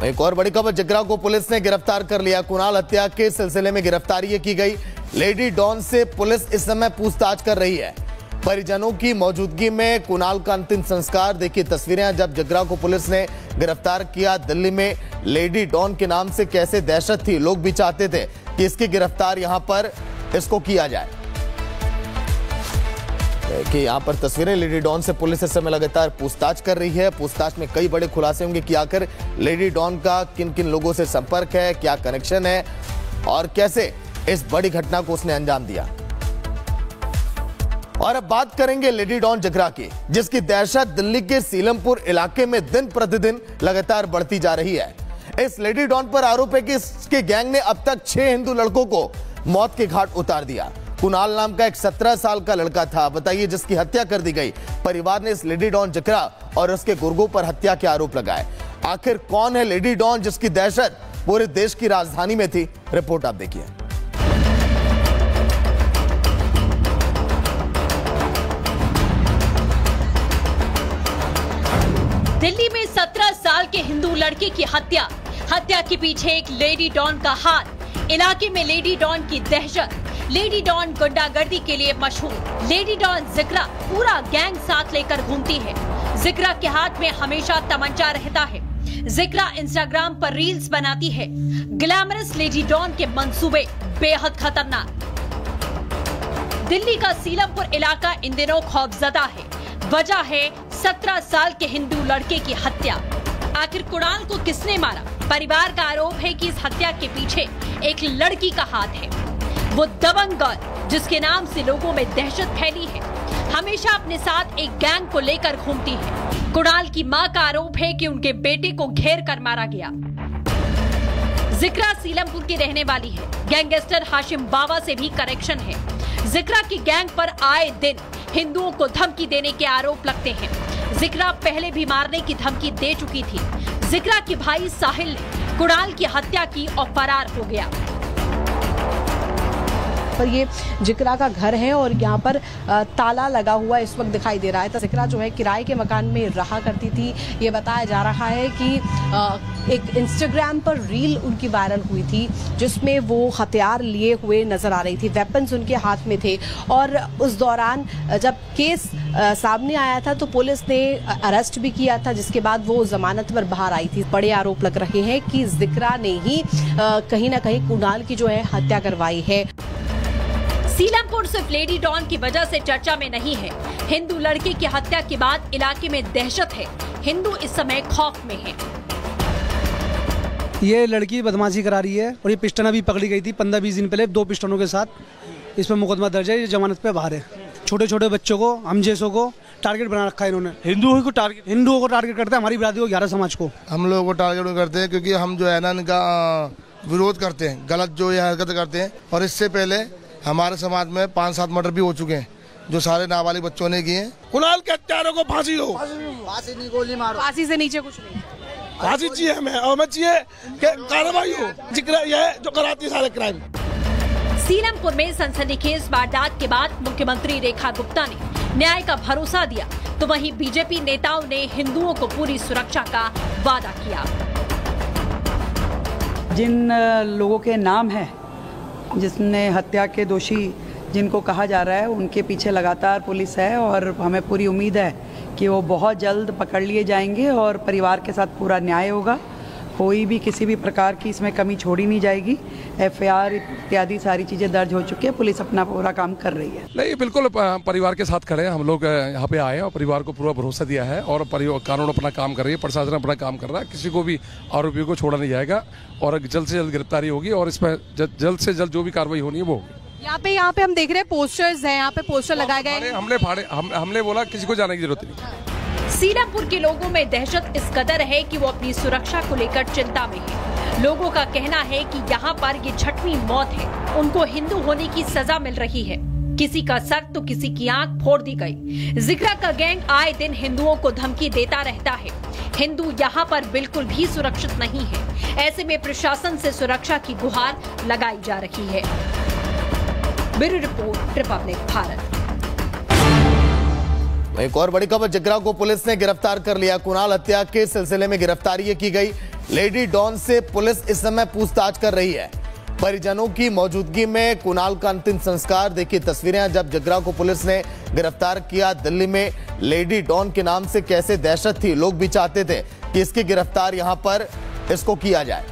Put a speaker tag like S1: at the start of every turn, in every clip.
S1: एक और बड़ी खबर, जिगरा को पुलिस ने गिरफ्तार कर लिया। कुणाल हत्या के सिलसिले में गिरफ्तारी की गई। लेडी डॉन से पुलिस इस समय पूछताछ कर रही है। परिजनों की मौजूदगी में कुणाल का अंतिम संस्कार। देखिए तस्वीरें, जब जिगरा को पुलिस ने गिरफ्तार किया। दिल्ली में लेडी डॉन के नाम से कैसे दहशत थी, लोग भी चाहते थे कि इसकी गिरफ्तार यहां पर इसको किया जाए। कि यहां पर तस्वीरें, लेडी डॉन से पुलिस इस समय लगातार पूछताछ कर रही है। पूछताछ में कई बड़े खुलासे होंगे कि आखिर लेडी डॉन का किन किन लोगों से संपर्क है, क्या कनेक्शन है और कैसे इस बड़ी घटना को उसने अंजाम दिया। और अब बात करेंगे लेडी डॉन जिगरा की, जिसकी दहशत दिल्ली के सीलमपुर इलाके में दिन प्रतिदिन लगातार बढ़ती जा रही है। इस लेडी डॉन पर आरोप है कि इसके गैंग ने अब तक 6 हिंदू लड़कों को मौत के घाट उतार दिया। कुणाल नाम का एक 17 साल का लड़का था, बताइए, जिसकी हत्या कर दी गई। परिवार ने इस लेडी डॉन जिगरा और उसके गुर्गों पर हत्या के आरोप लगाए। आखिर कौन है लेडी डॉन जिसकी दहशत पूरे देश की राजधानी में थी? रिपोर्ट आप देखिए।
S2: दिल्ली में 17 साल के हिंदू लड़के की हत्या के पीछे एक लेडी डॉन का हाथ। इलाके में लेडी डॉन की दहशत। लेडी डॉन गुंडागर्दी के लिए मशहूर। लेडी डॉन जिगरा पूरा गैंग साथ लेकर घूमती है। जिगरा के हाथ में हमेशा तमंचा रहता है। जिगरा इंस्टाग्राम पर रील्स बनाती है। ग्लैमरस लेडी डॉन के मंसूबे बेहद खतरनाक। दिल्ली का सीलमपुर इलाका इन दिनों खौफजदा है। वजह है 17 साल के हिंदू लड़के की हत्या। आखिर कुणाल को किसने मारा? परिवार का आरोप है कि इस हत्या के पीछे एक लड़की का हाथ है। वो दबंग गर्ल, जिसके नाम से लोगों में दहशत फैली है, हमेशा अपने साथ एक गैंग को लेकर घूमती है। कुणाल की मां का आरोप है कि उनके बेटे को घेर कर मारा गया। जिगरा सीलमपुर की रहने वाली है। गैंगस्टर हाशिम बावा से भी कनेक्शन है। जिगरा की गैंग पर आए दिन हिंदुओं को धमकी देने के आरोप लगते हैं। जिगरा पहले भी मारने की धमकी दे चुकी थी। जिगरा के भाई साहिल ने कुणाल की हत्या की और फरार हो गया।
S3: पर ये जिगरा का घर है और यहाँ पर ताला लगा हुआ इस वक्त दिखाई दे रहा है। तो जिगरा जो है किराए के मकान में रहा करती थी। ये बताया जा रहा है कि एक इंस्टाग्राम पर रील उनकी वायरल हुई थी, जिसमें वो हथियार लिए हुए नजर आ रही थी। वेपन्स उनके हाथ में थे और उस दौरान जब केस सामने आया था तो पुलिस ने अरेस्ट भी किया था, जिसके बाद वो जमानत पर बाहर आई थी। बड़े आरोप लग रहे हैं कि जिगरा ने ही कहीं ना कहीं कुणाल की जो है हत्या करवाई है।
S2: सीलमपुर सिर्फ लेडी डॉन की वजह से चर्चा में नहीं है। हिंदू लड़के की हत्या के बाद इलाके में दहशत है। हिंदू इस समय खौफ में हैं।
S4: ये लड़की बदमाशी करा रही है और ये पिस्टन अभी पकड़ी गई थी 15-20 दिन पहले 2 पिस्टनों के साथ। इस पर मुकदमा दर्ज है। ये जमानत पे बाहर है। छोटे छोटे बच्चों को, हम जैसों को टारगेट बना रखा है इन्होंने। हिंदुओं को टारगेट करते हैं, हमारी बिरादरी को, 11 समाज को।
S5: हम लोगों को टारगेट करते हैं क्योंकि हम जो है ना इनका विरोध करते हैं, गलत जो ये हरकत करते हैं। और इससे पहले हमारे समाज में 5-7 मर्डर भी हो चुके हैं जो सारे नाबालिग बच्चों ने किए। कुणाल के हत्यारों को फांसी दो।
S3: फांसी नहीं, गोली मारो। फांसी से नीचे कुछ नहीं।
S5: फांसी चाहिए हमें, और हमें चाहिए कि कार्रवाई हो। जिगरा ये जो कराती है सारे क्राइम।
S2: सीलमपुर में सनसनीखेज वारदात के बाद मुख्यमंत्री रेखा गुप्ता ने न्याय का भरोसा दिया, तो वहीं बीजेपी नेताओं ने हिंदुओं को पूरी सुरक्षा का वादा किया।
S6: जिन लोगों के नाम है, जिसने हत्या के दोषी जिनको कहा जा रहा है, उनके पीछे लगातार पुलिस है और हमें पूरी उम्मीद है कि वो बहुत जल्द पकड़ लिए जाएंगे और परिवार के साथ पूरा न्याय होगा। कोई भी किसी भी प्रकार की इसमें कमी छोड़ी नहीं जाएगी। FIR इत्यादि सारी चीज़ें दर्ज हो चुकी है। पुलिस अपना पूरा काम कर रही है।
S7: नहीं, बिल्कुल परिवार के साथ खड़े हैं। हम लोग यहाँ पे आए हैं और परिवार को पूरा भरोसा दिया है और कानून अपना काम कर रही है, प्रशासन अपना काम कर रहा है। किसी को भी आरोपियों को छोड़ा नहीं जाएगा और जल्द से जल्द गिरफ्तारी होगी और इसमें जल्द से जल्द जो भी कार्रवाई होनी है वो होगी।
S3: यहाँ पे हम देख रहे हैं पोस्टर्स हैं, यहाँ पे पोस्टर लगाए गए।
S7: हमने बोला किसी को जाने की जरूरत नहीं।
S2: सीलमपुर के लोगों में दहशत इस कदर है कि वो अपनी सुरक्षा को लेकर चिंता में है। लोगों का कहना है कि यहाँ पर ये 6वीं मौत है। उनको हिंदू होने की सजा मिल रही है। किसी का सर तो किसी की आंख फोड़ दी गई। जिगरा का गैंग आए दिन हिंदुओं को धमकी देता रहता है। हिंदू यहाँ पर बिल्कुल भी सुरक्षित नहीं है। ऐसे में प्रशासन से सुरक्षा की गुहार लगाई जा रही है। Bureau report, Republic Bharat.
S1: एक और बड़ी खबर, जिगरा को पुलिस ने गिरफ्तार कर लिया। कुणाल हत्या के सिलसिले में गिरफ्तारी की गई। लेडी डॉन से पुलिस इस समय पूछताछ कर रही है। परिजनों की मौजूदगी में कुणाल का अंतिम संस्कार। देखिए तस्वीरें, जब जगरा को पुलिस ने गिरफ्तार किया। दिल्ली में लेडी डॉन के नाम से कैसे दहशत थी, लोग भी चाहते थे कि इसकी गिरफ्तार यहां पर इसको किया जाए।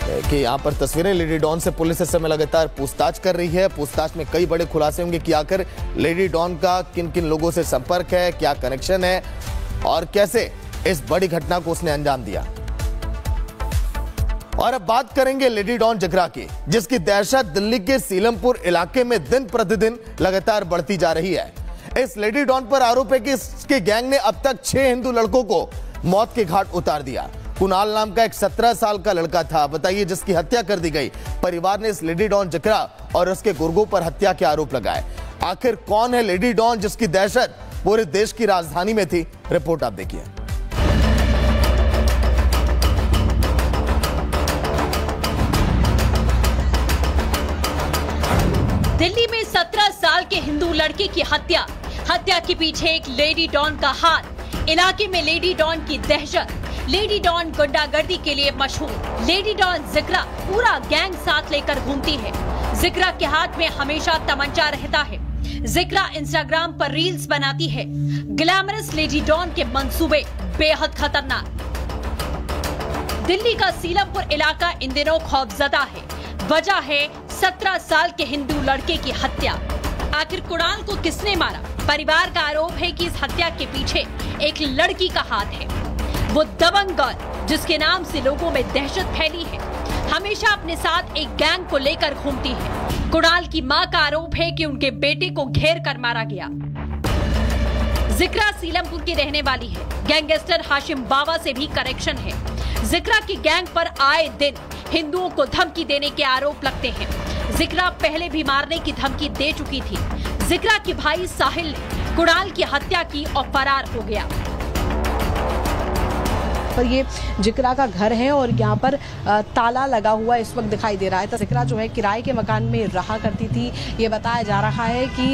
S1: कि यहां पर तस्वीरें, लेडी डॉन से पुलिस इस समय लगातार पूछताछ कर रही है। पूछताछ में कई बड़े खुलासे होंगे कि आखिर लेडी डॉन का किन किन लोगों से संपर्क है, क्या कनेक्शन है और कैसे इस बड़ी घटना को उसने अंजाम दिया। और अब बात करेंगे लेडी डॉन जगरा की, जिसकी दहशत दिल्ली के सीलमपुर इलाके में दिन प्रतिदिन लगातार बढ़ती जा रही है। इस लेडी डॉन पर आरोप है कि इसके गैंग ने अब तक 6 हिंदू लड़कों को मौत के घाट उतार दिया। कुणाल नाम का एक 17 साल का लड़का था, बताइए, जिसकी हत्या कर दी गई। परिवार ने इस लेडी डॉन जगरा और उसके गुर्गों पर हत्या के आरोप लगाए। आखिर कौन है लेडी डॉन जिसकी दहशत पूरे देश की राजधानी में थी? रिपोर्ट आप देखिए।
S2: दिल्ली में 17 साल के हिंदू लड़के की हत्या के पीछे एक लेडी डॉन का हाथ। इलाके में लेडी डॉन की दहशत। लेडी डॉन गुंडागर्दी के लिए मशहूर। लेडी डॉन जिक्रा पूरा गैंग साथ लेकर घूमती है। जिक्रा के हाथ में हमेशा तमंचा रहता है। जिक्रा इंस्टाग्राम पर रील्स बनाती है। ग्लैमरस लेडी डॉन के मंसूबे बेहद खतरनाक। दिल्ली का सीलमपुर इलाका इन दिनों खौफजदा है। वजह है 17 साल के हिंदू लड़के की हत्या। आखिर कुणाल को किसने मारा? परिवार का आरोप है कि इस हत्या के पीछे एक लड़की का हाथ है। वो दबंग गर्ल, जिसके नाम से लोगों में दहशत फैली है, हमेशा अपने साथ एक गैंग को लेकर घूमती है। कुणाल की मां का आरोप है कि उनके बेटे को घेर कर मारा गया। जिक्रा सीलमपुर की रहने वाली है। गैंगस्टर हाशिम बाबा से भी कनेक्शन है। जिक्रा की गैंग पर आए दिन हिंदुओं को धमकी देने के आरोप लगते हैं। जिक्रा पहले भी मारने की धमकी दे चुकी थी। जिक्रा के भाई साहिल ने कुणाल की हत्या की और फरार हो गया।
S3: पर ये जिक्रा का घर है और यहाँ पर ताला लगा हुआ इस वक्त दिखाई दे रहा है। तो जिक्रा जो है किराए के मकान में रहा करती थी। ये बताया जा रहा है कि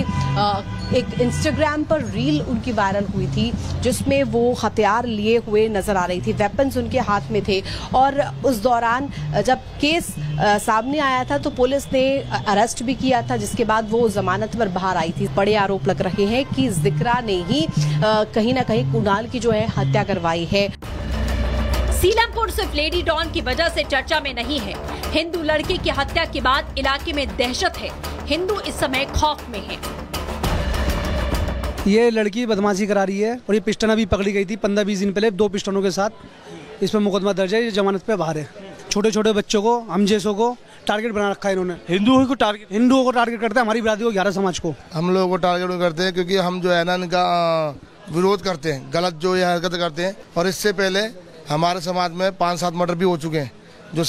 S3: एक इंस्टाग्राम पर रील उनकी वायरल हुई थी, जिसमें वो हथियार लिए हुए नजर आ रही थी। वेपन्स उनके हाथ में थे और उस दौरान जब केस सामने आया था तो पुलिस ने अरेस्ट भी किया था, जिसके बाद वो जमानत पर बाहर आई थी। बड़े आरोप लग रहे हैं कि जिक्रा ने ही कहीं ना कहीं कुणाल की जो है हत्या करवाई है।
S2: सीलमपुर सिर्फ लेडी डॉन की वजह से चर्चा में नहीं है। हिंदू लड़के की हत्या के बाद इलाके में दहशत है। हिंदू इस समय खौफ में हैं।
S4: ये लड़की बदमाशी करा रही है और ये पिस्टन अभी पकड़ी गई थी 15-20 दिन पहले 2 पिस्टनों के साथ। इस पर मुकदमा दर्ज है, ये जमानत पे बाहर है। छोटे छोटे बच्चों को, हम जैसों को टारगेट बना रखा है इन्होंने। हिंदुओं को टारगेट करते हैं, हमारी बिरादरी को, 11 समाज को।
S5: हम लोगों को टारगेट करते हैं क्योंकि हम जो है ना इनका विरोध करते हैं, गलत जो ये हरकत करते हैं। और इससे पहले हमारे समाज में 5-7 मर्डर भी हो चुके हैं जो